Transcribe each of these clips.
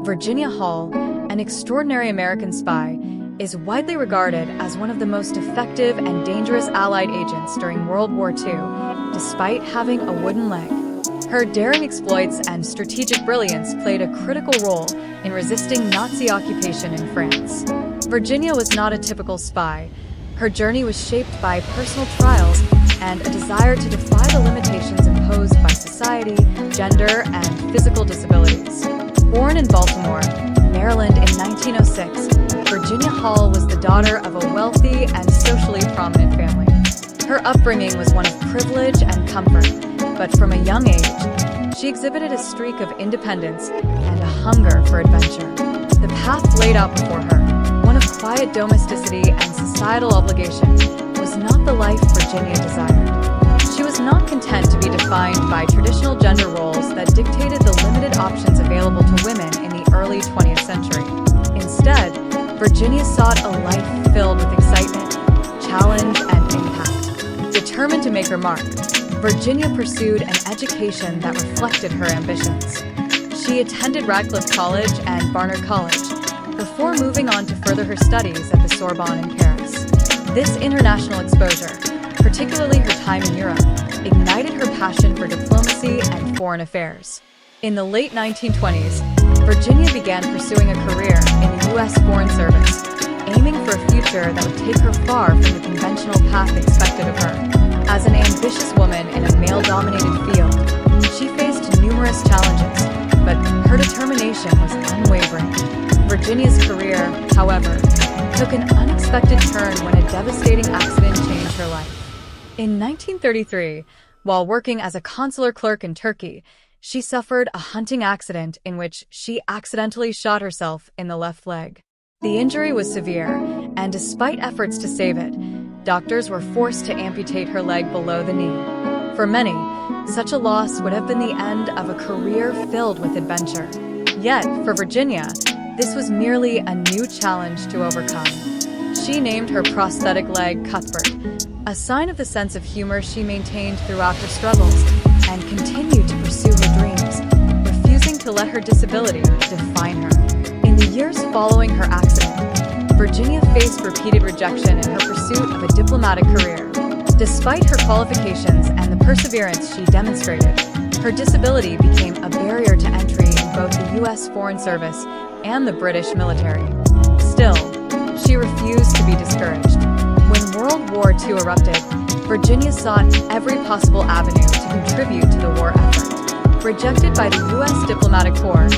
Virginia Hall, an extraordinary American spy, is widely regarded as one of the most effective and dangerous Allied agents during World War II, despite having a wooden leg. Her daring exploits and strategic brilliance played a critical role in resisting Nazi occupation in France. Virginia was not a typical spy. Her journey was shaped by personal trials and a desire to defy the limitations imposed by society, gender, and physical disabilities. Born in Baltimore, Maryland in 1906, Virginia Hall was the daughter of a wealthy and socially prominent family. Her upbringing was one of privilege and comfort, but from a young age, she exhibited a streak of independence and a hunger for adventure. The path laid out before her, one of quiet domesticity and societal obligation, was not the life Virginia desired. She was not content to be defined by traditional gender roles that dictated the limited options available to women in the early 20th century. Instead, Virginia sought a life filled with excitement, challenge, and impact. Determined to make her mark, Virginia pursued an education that reflected her ambitions. She attended Radcliffe College and Barnard College, before moving on to further her studies at the Sorbonne in Paris. This international exposure, particularly her time in Europe, ignited her passion for diplomacy and foreign affairs. In the late 1920s, Virginia began pursuing a career in the U.S. Foreign Service, aiming for a future that would take her far from the conventional path expected of her. As an ambitious woman in a male-dominated field, she faced numerous challenges, but her determination was unwavering. Virginia's career, however, took an unexpected turn when a devastating accident changed her life. In 1933, while working as a consular clerk in Turkey, she suffered a hunting accident in which she accidentally shot herself in the left leg. The injury was severe, and despite efforts to save it, doctors were forced to amputate her leg below the knee. For many, such a loss would have been the end of a career filled with adventure. Yet, for Virginia, this was merely a new challenge to overcome. She named her prosthetic leg Cuthbert, a sign of the sense of humor she maintained throughout her struggles, and continued to pursue her dreams, refusing to let her disability define her. In the years following her accident, Virginia faced repeated rejection in her pursuit of a diplomatic career. Despite her qualifications and the perseverance she demonstrated, her disability became a barrier to entry in both the U.S. Foreign Service and the British military. Still, she refused to be discouraged. When World War II erupted, Virginia sought every possible avenue to contribute to the war effort. Rejected by the U.S. diplomatic corps,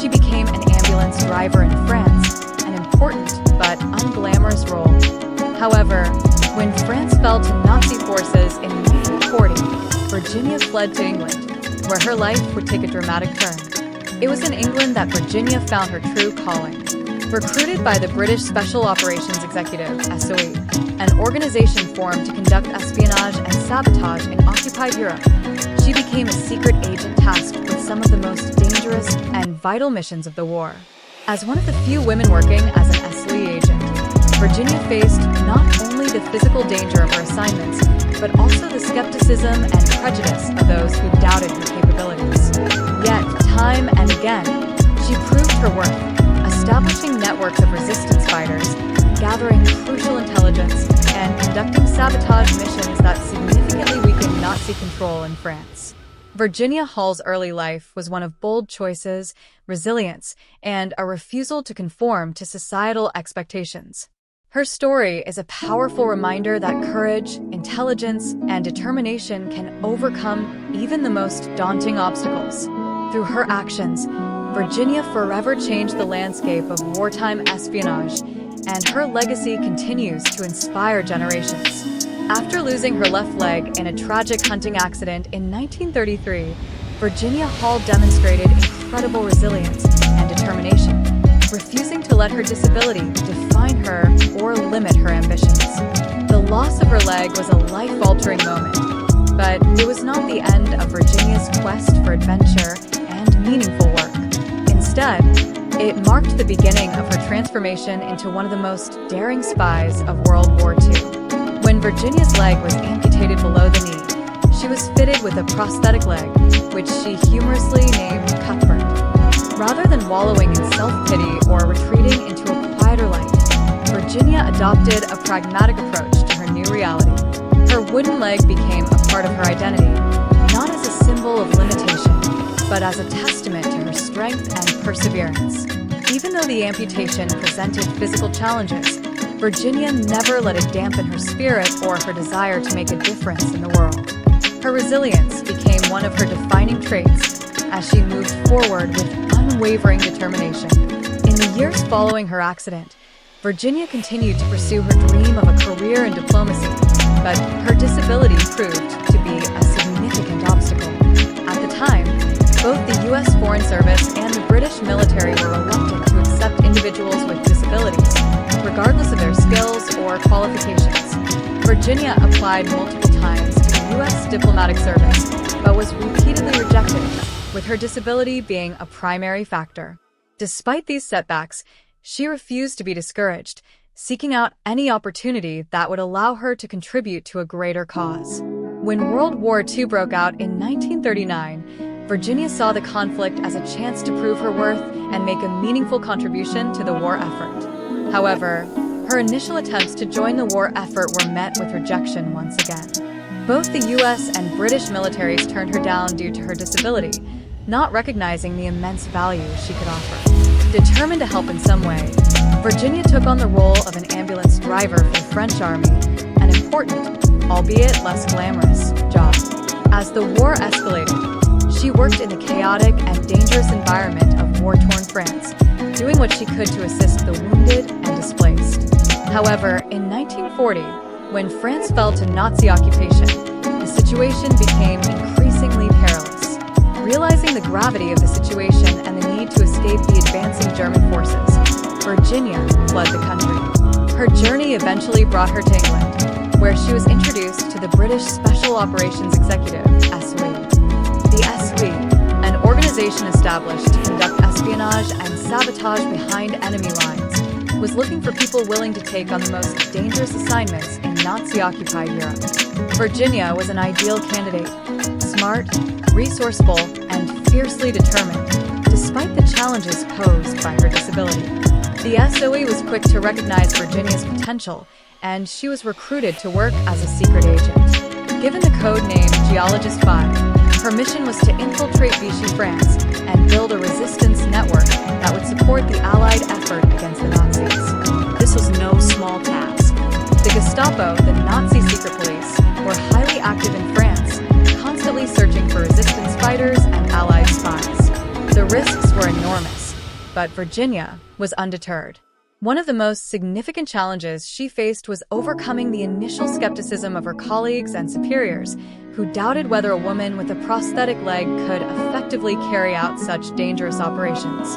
she became an ambulance driver in France, an important but unglamorous role. However, when France fell to Nazi forces in 1940, Virginia fled to England, where her life would take a dramatic turn. It was in England that Virginia found her true calling. Recruited by the British Special Operations Executive, SOE, an organization formed to conduct espionage and sabotage in occupied Europe, she became a secret agent tasked with some of the most dangerous and vital missions of the war. As one of the few women working as an SOE agent, Virginia faced not only the physical danger of her assignments, but also the skepticism and prejudice of those who doubted her capabilities. Yet, time and again, she proved her worth, establishing networks of resistance fighters, gathering crucial intelligence, and conducting sabotage missions that significantly weakened Nazi control in France. Virginia Hall's early life was one of bold choices, resilience, and a refusal to conform to societal expectations. Her story is a powerful reminder that courage, intelligence, and determination can overcome even the most daunting obstacles. Through her actions, Virginia forever changed the landscape of wartime espionage, and her legacy continues to inspire generations. After losing her left leg in a tragic hunting accident in 1933, Virginia Hall demonstrated incredible resilience and determination, refusing to let her disability define her or limit her ambitions. The loss of her leg was a life-altering moment, but it was not the end of Virginia's quest for adventure and meaningful work. Instead, it marked the beginning of her transformation into one of the most daring spies of World War II. When Virginia's leg was amputated below the knee, she was fitted with a prosthetic leg, which she humorously named Cuthbert. Rather than wallowing in self-pity or retreating into a quieter life, Virginia adopted a pragmatic approach to her new reality. Her wooden leg became a part of her identity, not as a symbol of limitation, but as a testament to her strength and perseverance. Even though the amputation presented physical challenges, Virginia never let it dampen her spirit or her desire to make a difference in the world. Her resilience became one of her defining traits as she moved forward with unwavering determination. In the years following her accident, Virginia continued to pursue her dream of a career in diplomacy, but her disability proved to be a significant obstacle. At the time, both the U.S. Foreign Service and the British military were reluctant to accept individuals with disabilities, regardless of their skills or qualifications. Virginia applied multiple times to the U.S. diplomatic service, but was repeatedly rejected, with her disability being a primary factor. Despite these setbacks, she refused to be discouraged, seeking out any opportunity that would allow her to contribute to a greater cause. When World War II broke out in 1939, Virginia saw the conflict as a chance to prove her worth and make a meaningful contribution to the war effort. However, her initial attempts to join the war effort were met with rejection once again. Both the U.S. and British militaries turned her down due to her disability, not recognizing the immense value she could offer. Determined to help in some way, Virginia took on the role of an ambulance driver for the French army, an important, albeit less glamorous, job. As the war escalated, she worked in the chaotic and dangerous environment of war-torn France, doing what she could to assist the wounded and displaced. However, in 1940, when France fell to Nazi occupation, the situation became increasingly perilous. Realizing the gravity of the situation and the need to escape the advancing German forces, Virginia fled the country. Her journey eventually brought her to England, where she was introduced to the British Special Operations Executive, SOE. The SOE, an organization established to conduct espionage and sabotage behind enemy lines, was looking for people willing to take on the most dangerous assignments in Nazi-occupied Europe. Virginia was an ideal candidate, smart, resourceful, and fiercely determined, despite the challenges posed by her disability. The SOE was quick to recognize Virginia's potential, and she was recruited to work as a secret agent. Given the code name Geologist 5, her mission was to infiltrate Vichy France and build a resistance network that would support the Allied effort against the Nazis. This was no small task. The Gestapo, the Nazi secret police, were highly active in France, constantly searching for resistance fighters and Allied spies. The risks were enormous, but Virginia was undeterred. One of the most significant challenges she faced was overcoming the initial skepticism of her colleagues and superiors, who doubted whether a woman with a prosthetic leg could effectively carry out such dangerous operations.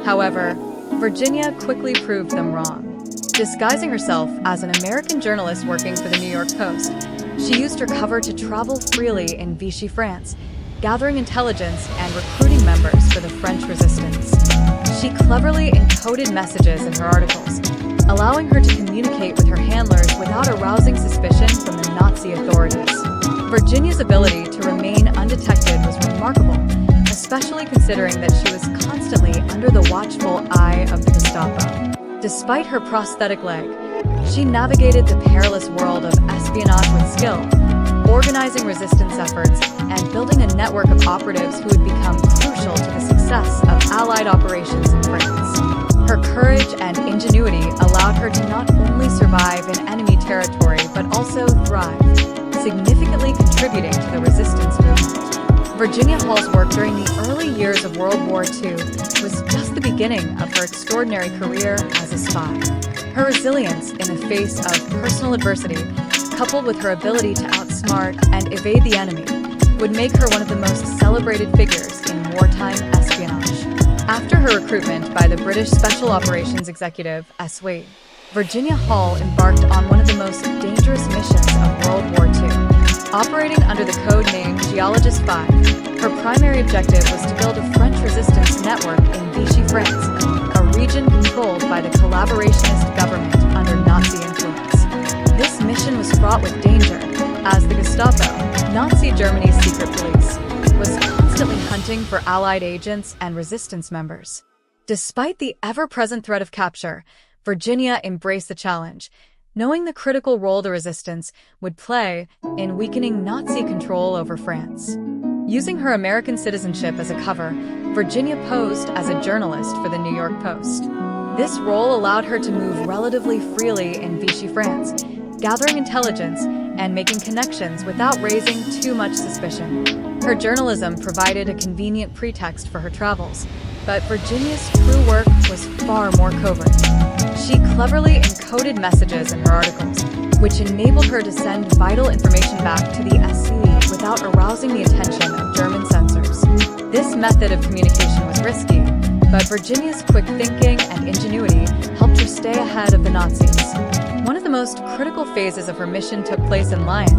However, Virginia quickly proved them wrong. Disguising herself as an American journalist working for the New York Post, she used her cover to travel freely in Vichy France, gathering intelligence and recruiting members for the French resistance. She cleverly encoded messages in her articles, allowing her to communicate with her handlers without arousing suspicion from the Nazi authorities. Virginia's ability to remain undetected was remarkable, especially considering that she was constantly under the watchful eye of the Gestapo. Despite her prosthetic leg, she navigated the perilous world of espionage with skill, organizing resistance efforts and building a network of operatives who would become crucial to the success of Allied operations in France. Her courage and ingenuity allowed her to not only survive in enemy territory but also thrive, significantly contributing to the resistance movement. Virginia Hall's work during the early years of World War II was just the beginning of her extraordinary career as a spy. Her resilience in the face of personal adversity, coupled with her ability to outsmart and evade the enemy, would make her one of the most celebrated figures in wartime espionage. After her recruitment by the British Special Operations Executive, SOE, Virginia Hall embarked on one of the most dangerous missions of World War II. Operating under the code name Geologist 5, her primary objective was to build a French resistance network in Vichy France, a region controlled by the collaborationist government under Nazi influence. This mission was fraught with danger, as the Gestapo, Nazi Germany's secret police, was constantly constantly hunting for Allied agents and resistance members. Despite the ever-present threat of capture, Virginia embraced the challenge, knowing the critical role the resistance would play in weakening Nazi control over France. Using her American citizenship as a cover, Virginia posed as a journalist for the New York Post. This role allowed her to move relatively freely in Vichy France, gathering intelligence and making connections without raising too much suspicion. Her journalism provided a convenient pretext for her travels, but Virginia's true work was far more covert. She cleverly encoded messages in her articles, which enabled her to send vital information back to the SE without arousing the attention of German censors. This method of communication was risky, but Virginia's quick thinking and ingenuity helped her stay ahead of the Nazis. One of the most critical phases of her mission took place in Lyon,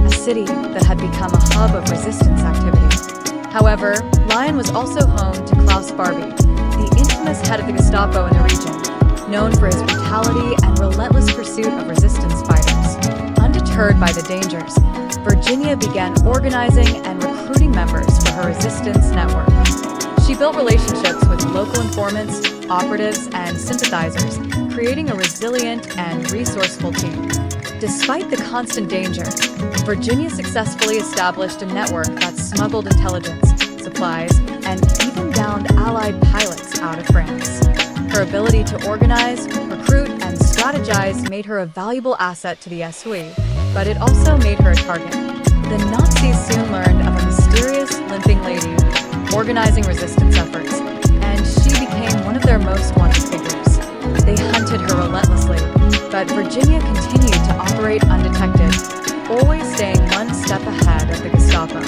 a city that had become a hub of resistance activity. However, Lyon was also home to Klaus Barbie, the infamous head of the Gestapo in the region, known for his brutality and relentless pursuit of resistance fighters. Undeterred by the dangers, Virginia began organizing and recruiting members for her resistance network. She built relationships with local informants, operatives, and sympathizers, creating a resilient and resourceful team. Despite the constant danger, Virginia successfully established a network that smuggled intelligence, supplies, and even downed Allied pilots out of France. Her ability to organize, recruit, and strategize made her a valuable asset to the SOE, but it also made her a target. The Nazis soon learned of a mysterious limping lady organizing resistance efforts, and she became one of their most wanted figures. They hunted her relentlessly, but Virginia continued to operate undetected, always staying one step ahead of the Gestapo.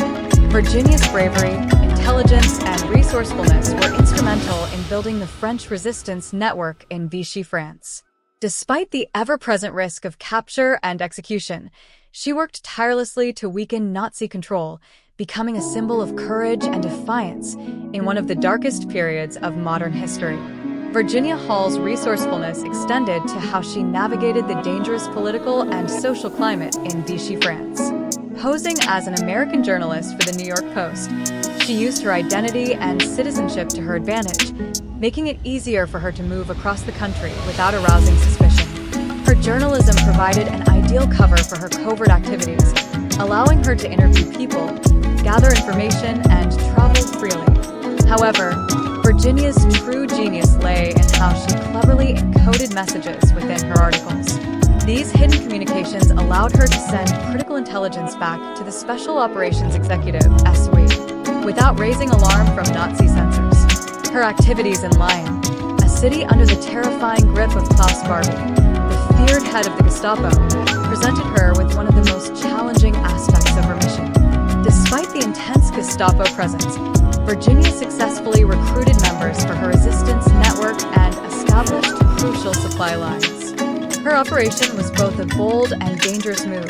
Virginia's bravery, intelligence, and resourcefulness were instrumental in building the French resistance network in Vichy France. Despite the ever-present risk of capture and execution, she worked tirelessly to weaken Nazi control, becoming a symbol of courage and defiance in one of the darkest periods of modern history. Virginia Hall's resourcefulness extended to how she navigated the dangerous political and social climate in Vichy France. Posing as an American journalist for the New York Post, she used her identity and citizenship to her advantage, making it easier for her to move across the country without arousing suspicion. Her journalism provided an ideal cover for her covert activities, allowing her to interview people, gather information, and travel freely. However, Virginia's true genius lay in how she cleverly encoded messages within her articles. These hidden communications allowed her to send critical intelligence back to the Special Operations Executive, SOE, without raising alarm from Nazi censors. Her activities in Lyon, a city under the terrifying grip of Klaus Barbie, the feared head of the Gestapo, presented her with one of the most challenging aspects of her mission. Despite the intense Gestapo presence, Virginia successfully recruited members for her resistance network and established crucial supply lines. Her operation was both a bold and dangerous move,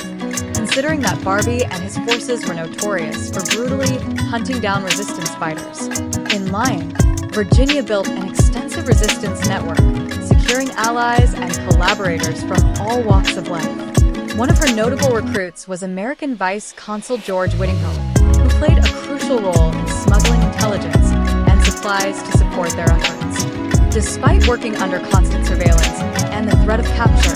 considering that Barbie and his forces were notorious for brutally hunting down resistance fighters. In Lyon, Virginia built an extensive resistance network, securing allies and collaborators from all walks of life. One of her notable recruits was American Vice Consul George Whittingham, who played a crucial role in smuggling intelligence and supplies to support their efforts. Despite working under constant surveillance and the threat of capture,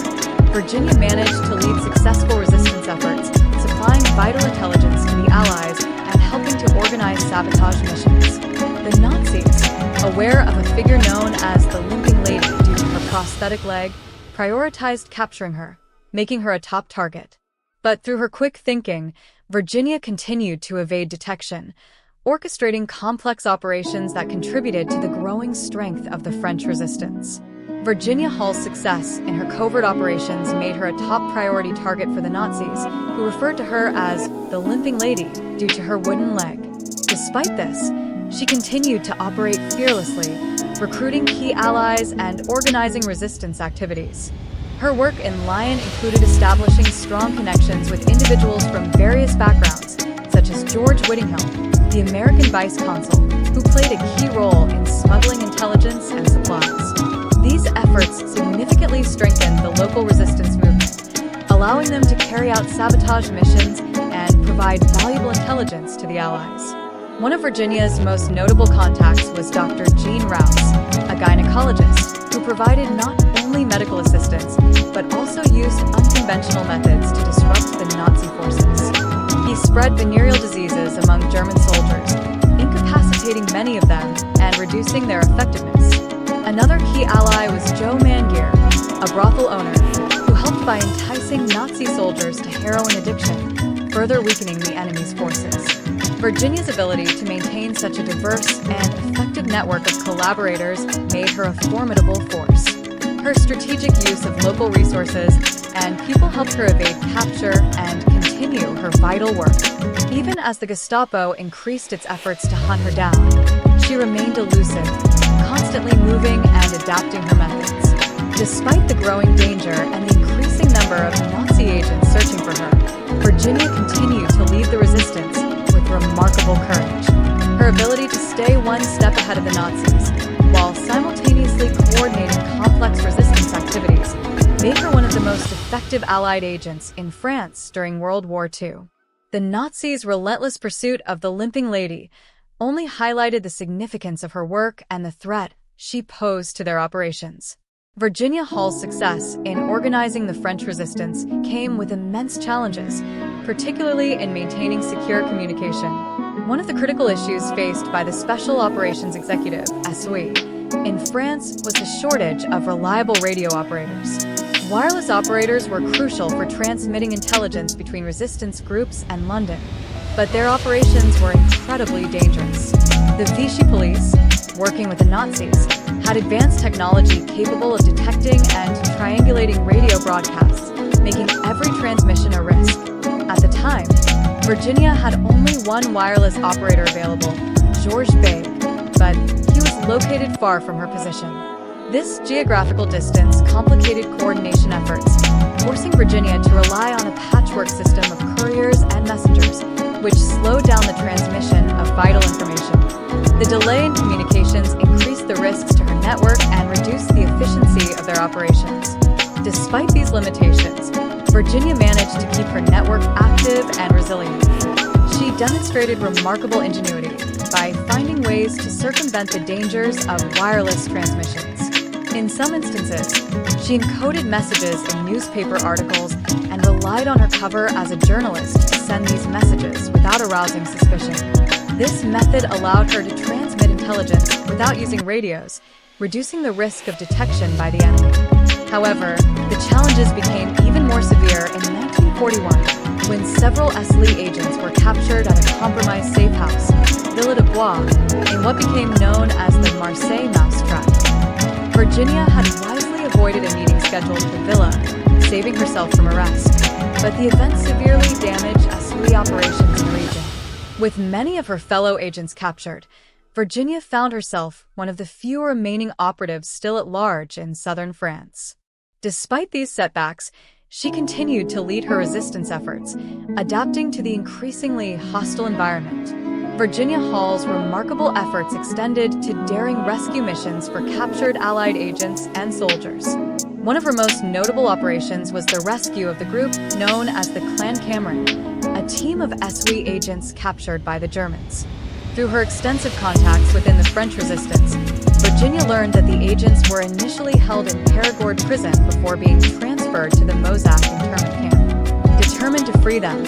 Virginia managed to lead successful resistance efforts, supplying vital intelligence to the Allies and helping to organize sabotage missions. The Nazis, aware of a figure known as the Limping Lady due to her prosthetic leg, prioritized capturing her, making her a top target. But through her quick thinking, Virginia continued to evade detection, orchestrating complex operations that contributed to the growing strength of the French resistance. Virginia Hall's success in her covert operations made her a top priority target for the Nazis, who referred to her as the Limping Lady due to her wooden leg. Despite this, she continued to operate fearlessly, recruiting key allies and organizing resistance activities. Her work in Lyon included establishing strong connections with individuals from various backgrounds, such as George Whittingham, the American Vice Consul, who played a key role in smuggling intelligence and supplies. These efforts significantly strengthened the local resistance movement, allowing them to carry out sabotage missions and provide valuable intelligence to the Allies. One of Virginia's most notable contacts was Dr. Jean Rouse, a gynecologist who provided not only medical assistance, but also used unconventional methods to disrupt the Nazi forces. He spread venereal diseases among German soldiers, incapacitating many of them and reducing their effectiveness. Another key ally was Joe Mangier, a brothel owner who helped by enticing Nazi soldiers to heroin addiction, further weakening the enemy's forces. Virginia's ability to maintain such a diverse and effective network of collaborators made her a formidable force. Her strategic use of local resources and people helped her evade capture and continue her vital work. Even as the Gestapo increased its efforts to hunt her down, she remained elusive, constantly moving and adapting her methods. Despite the growing danger and the increasing number of Nazi agents searching for her, Virginia continued to lead the resistance with remarkable courage. Her ability to stay one step ahead of the Nazis, while simultaneously coordinating complex resistance activities, made her one of the most effective Allied agents in France during World War II. The Nazis' relentless pursuit of the Limping lady only highlighted the significance of her work and the threat she posed to their operations. Virginia Hall's success in organizing the French resistance came with immense challenges, particularly in maintaining secure communication. One of the critical issues faced by the Special Operations Executive, SOE, in France was the shortage of reliable radio operators. Wireless operators were crucial for transmitting intelligence between resistance groups and London, but their operations were incredibly dangerous. The Vichy police, working with the Nazis, had advanced technology capable of detecting and triangulating radio broadcasts, making every transmission a risk. At the time, Virginia had only one wireless operator available, Georges Babe, but he was located far from her position. This geographical distance complicated coordination efforts, forcing Virginia to rely on a patchwork system of couriers and messengers, which slowed down the transmission of vital information. The delay in communications increased the risks to her network and reduced the efficiency of their operations. Despite these limitations, Virginia managed to keep her network active and resilient. She demonstrated remarkable ingenuity by finding ways to circumvent the dangers of wireless transmissions. In some instances, she encoded messages in newspaper articles and relied on her cover as a journalist to send these messages without arousing suspicion. This method allowed her to transmit intelligence without using radios, reducing the risk of detection by the enemy. However, the challenges became even more severe in 1941, when several SLE agents were captured at a compromised safe house, Villa de Bois, in what became known as the Marseille mousetrap. Virginia had wisely avoided a meeting scheduled at the villa, saving herself from arrest, but the event severely damaged SLE operations in the region. With many of her fellow agents captured, Virginia found herself one of the few remaining operatives still at large in southern France. Despite these setbacks, she continued to lead her resistance efforts, adapting to the increasingly hostile environment. Virginia Hall's remarkable efforts extended to daring rescue missions for captured Allied agents and soldiers. One of her most notable operations was the rescue of the group known as the Clan Cameron, a team of SOE agents captured by the Germans. Through her extensive contacts within the French resistance, Virginia learned that the agents were initially held in Perigord prison before being transferred to the Mozac internment camp. Determined to free them,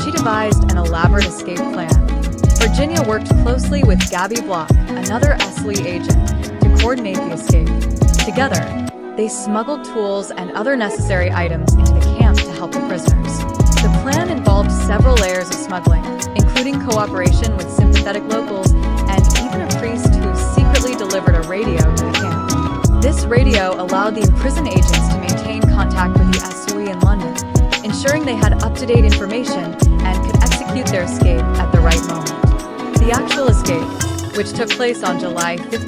she devised an elaborate escape plan. Virginia worked closely with Gabby Bloch, another SLE agent, to coordinate the escape. Together, they smuggled tools and other necessary items into the camp to help the prisoners. The plan involved several layers of smuggling, including cooperation with sympathetic locals and even a priest who secretly delivered a radio to the camp. This radio allowed the imprisoned agents to maintain contact with the SOE in London, ensuring they had up-to-date information and could execute their escape at the right moment. The actual escape, which took place on July 15,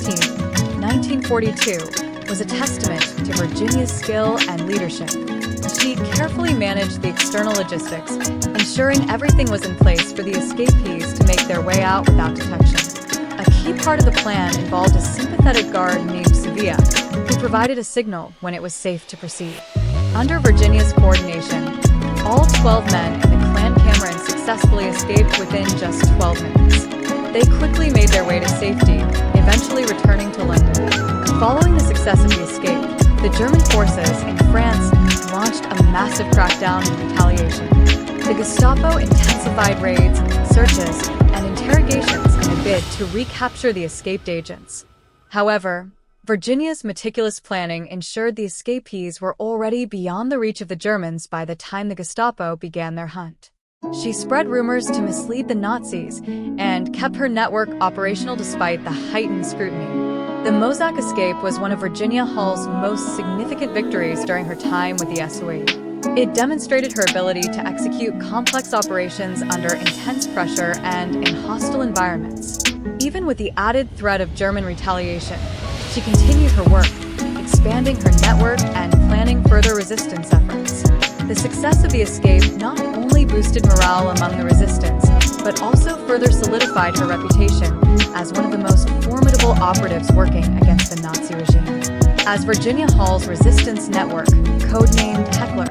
1942, was a testament to Virginia's skill and leadership. She carefully managed the external logistics, ensuring everything was in place for the escapees to make their way out without detection. A key part of the plan involved a sympathetic guard named Sevilla, who provided a signal when it was safe to proceed. Under Virginia's coordination, all 12 men in the Clan Cameron successfully escaped within just 12 minutes. They quickly made their way to safety, eventually returning to London. Following the success of the escape, the German forces in France launched a massive crackdown in retaliation. The Gestapo intensified raids, searches, and interrogations in a bid to recapture the escaped agents. However, Virginia's meticulous planning ensured the escapees were already beyond the reach of the Germans by the time the Gestapo began their hunt. She spread rumors to mislead the Nazis and kept her network operational despite the heightened scrutiny. The Mozac escape was one of Virginia Hall's most significant victories during her time with the SOE. It demonstrated her ability to execute complex operations under intense pressure and in hostile environments. Even with the added threat of German retaliation, she continued her work, expanding her network and planning further resistance efforts. The success of the escape not only boosted morale among the resistance, but also further solidified her reputation as one of the most formidable operatives working against the Nazi regime. As Virginia Hall's resistance network, codenamed Heckler,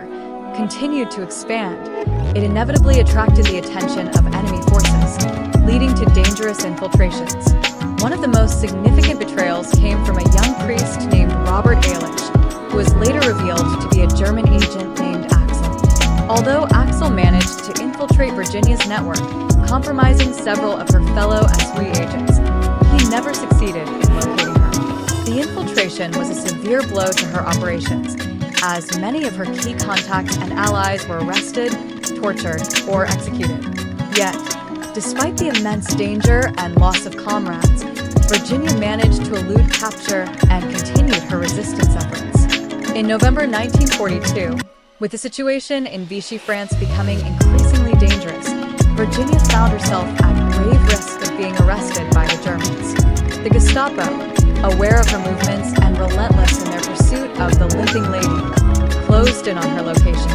continued to expand, it inevitably attracted the attention of enemy forces, leading to dangerous infiltrations. One of the most significant betrayals came from a young priest named Robert Ehrlich, who was later revealed to be a German agent named Axel. Although Axel managed to infiltrate Virginia's network, compromising several of her fellow SOE agents, he never succeeded in locating her. The infiltration was a severe blow to her operations, as many of her key contacts and allies were arrested, tortured, or executed. Yet, despite the immense danger and loss of comrades, Virginia managed to elude capture and continued her resistance efforts. In November 1942, with the situation in Vichy France becoming increasingly dangerous, Virginia found herself at grave risk of being arrested by the Germans. The Gestapo, aware of her movements and relentless in their pursuit of the Limping lady, closed in on her location.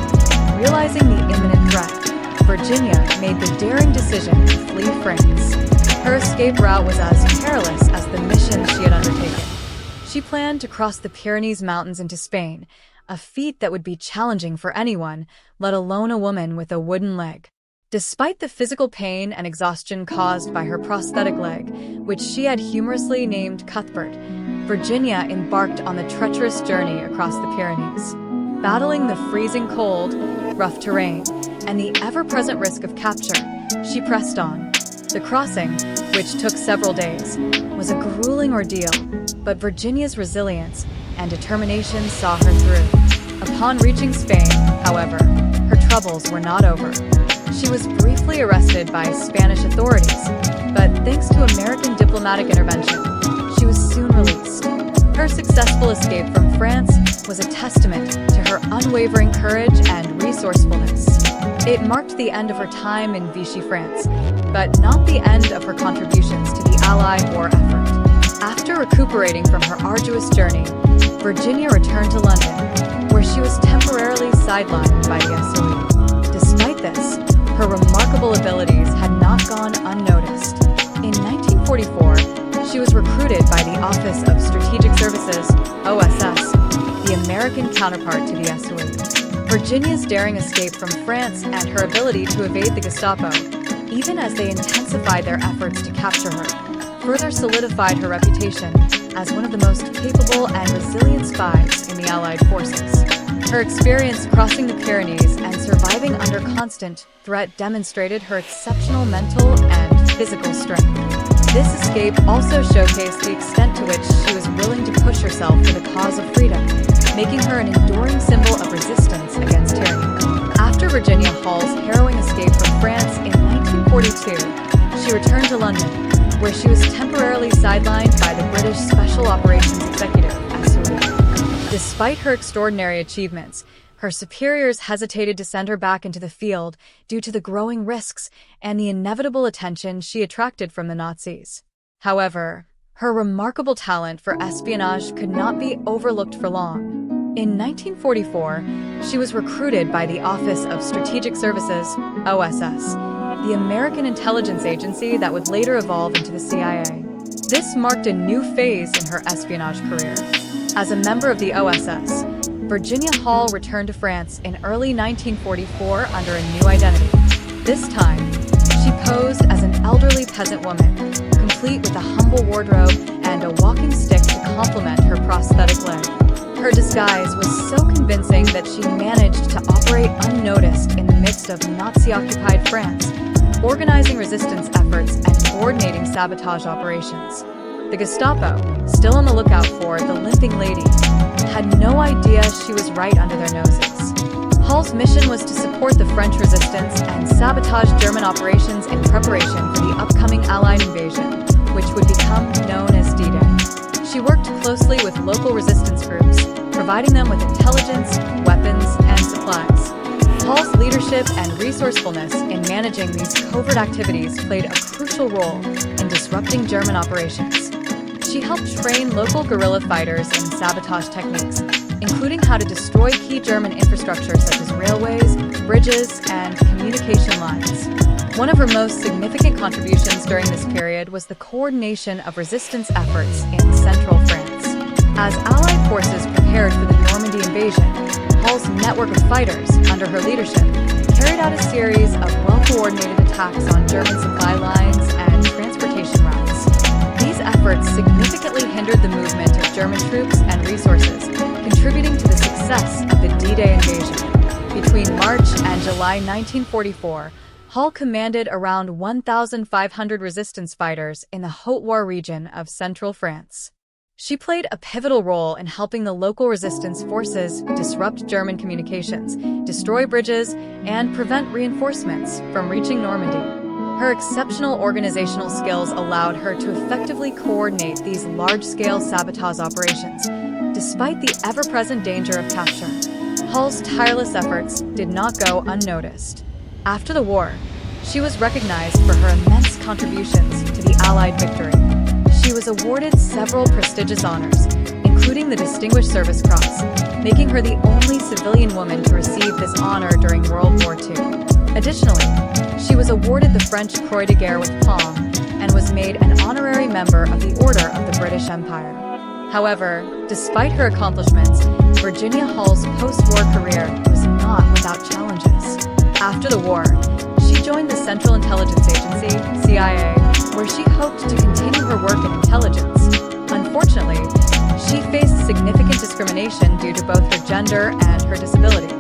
Realizing the imminent threat, Virginia made the daring decision to flee France. Her escape route was as perilous as the mission she had undertaken. She planned to cross the Pyrenees Mountains into Spain, a feat that would be challenging for anyone, let alone a woman with a wooden leg. Despite the physical pain and exhaustion caused by her prosthetic leg, which she had humorously named Cuthbert, Virginia embarked on the treacherous journey across the Pyrenees. Battling the freezing cold, rough terrain, and the ever-present risk of capture, she pressed on. The crossing, which took several days, was a grueling ordeal, but Virginia's resilience and determination saw her through. Upon reaching Spain, however, her troubles were not over. She was briefly arrested by Spanish authorities, but thanks to American diplomatic intervention, she was soon released. Her successful escape from France was a testament to her unwavering courage and resourcefulness. It marked the end of her time in Vichy France, but not the end of her contributions to the Allied war effort. After recuperating from her arduous journey, Virginia returned to London, where she was temporarily sidelined by the SOE. Despite this, her remarkable abilities had not gone unnoticed. In 1944, she was recruited by the Office of Strategic Services, OSS, the American counterpart to the SOE. Virginia's daring escape from France and her ability to evade the Gestapo, even as they intensified their efforts to capture her, further solidified her reputation as one of the most capable and resilient spies in the Allied forces. Her experience crossing the Pyrenees and surviving under constant threat demonstrated her exceptional mental and physical strength. This escape also showcased the extent to which she was willing to push herself for the cause of freedom, making her an enduring symbol of resistance against tyranny. After Virginia Hall's harrowing escape from France in 1942, she returned to London, where she was temporarily sidelined by the British Special Operations Executive, SOE. Despite her extraordinary achievements, her superiors hesitated to send her back into the field due to the growing risks and the inevitable attention she attracted from the Nazis. However, her remarkable talent for espionage could not be overlooked for long. In 1944, she was recruited by the Office of Strategic Services, OSS, the American intelligence agency that would later evolve into the CIA. This marked a new phase in her espionage career. As a member of the OSS, Virginia Hall returned to France in early 1944 under a new identity. This time, she posed as an elderly peasant woman, complete with a humble wardrobe and a walking stick to complement her prosthetic leg. Her disguise was so convincing that she managed to operate unnoticed in the midst of Nazi-occupied France, organizing resistance efforts and coordinating sabotage operations. The Gestapo, still on the lookout for the Limping lady, had no idea she was right under their noses. Hall's mission was to support the French resistance and sabotage German operations in preparation for the upcoming Allied invasion, which would become known as D-Day. She worked closely with local resistance groups, providing them with intelligence, weapons, and supplies. Hall's leadership and resourcefulness in managing these covert activities played a crucial role in disrupting German operations. She helped train local guerrilla fighters in sabotage techniques, including how to destroy key German infrastructure such as railways, bridges, and communication lines. One of her most significant contributions during this period was the coordination of resistance efforts in central France. As Allied forces prepared for the Normandy invasion, Hall's network of fighters, under her leadership, carried out a series of well-coordinated attacks on German supply lines and transportation routes. These efforts significantly hindered the movement of German troops and resources, contributing to the success of the D-Day invasion. Between March and July 1944, Hall commanded around 1,500 resistance fighters in the Haute-Loire region of central France. She played a pivotal role in helping the local resistance forces disrupt German communications, destroy bridges, and prevent reinforcements from reaching Normandy. Her exceptional organizational skills allowed her to effectively coordinate these large-scale sabotage operations, despite the ever-present danger of capture. Hall's tireless efforts did not go unnoticed. After the war, she was recognized for her immense contributions to the Allied victory. She was awarded several prestigious honors, including the Distinguished Service Cross, making her the only civilian woman to receive this honor during World War II. Additionally, she was awarded the French Croix de Guerre with Palm and was made an honorary member of the Order of the British Empire. However, despite her accomplishments, Virginia Hall's post-war career was not without challenges. After the war, she joined the Central Intelligence Agency, CIA, where she hoped to continue her work in intelligence. Unfortunately, she faced significant discrimination due to both her gender and her disability.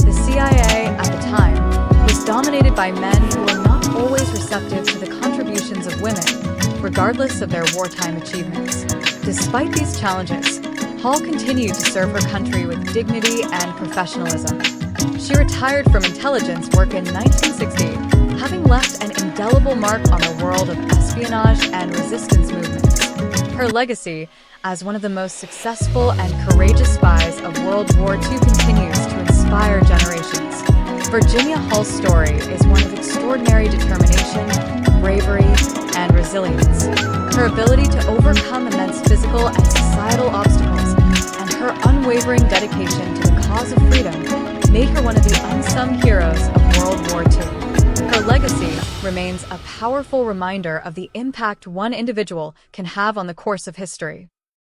The CIA, at the time, was dominated by men who were not always receptive to the contributions of women, regardless of their wartime achievements. Despite these challenges, Hall continued to serve her country with dignity and professionalism. She retired from intelligence work in 1960, having left an indelible mark on the world of espionage and resistance movements. Her legacy as one of the most successful and courageous spies of World War II continues to inspire generations. Virginia Hall's story is one of extraordinary determination, bravery, and resilience. Her ability to overcome immense physical and societal obstacles and her unwavering dedication to the cause of freedom made her one of the unsung heroes of World War II. Her legacy remains a powerful reminder of the impact one individual can have on the course of history.